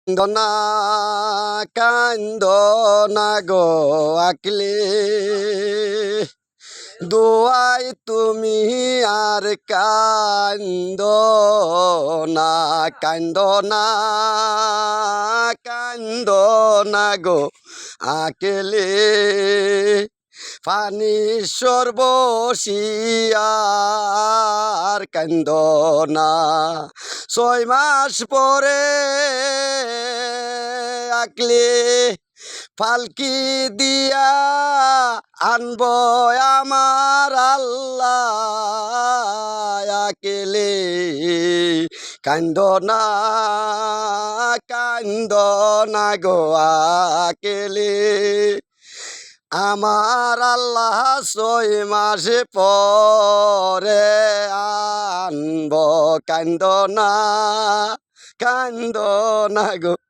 কান্দনা কান্দনা গো আকলে দোয়াই তুমি আর কান্দনা কান্দনা কান্দনা গো আকেলে পানি সর্বশিয়ার কান্দনা 6 মাস পরে আকলে পালকি দিয়া আনব আমার আল্লাহ আকেলে কান্দনা কান্দনা গো আকেলে আমার আল্লাহ 6 মাস পরে আনব কান্দনা কান্দনা গো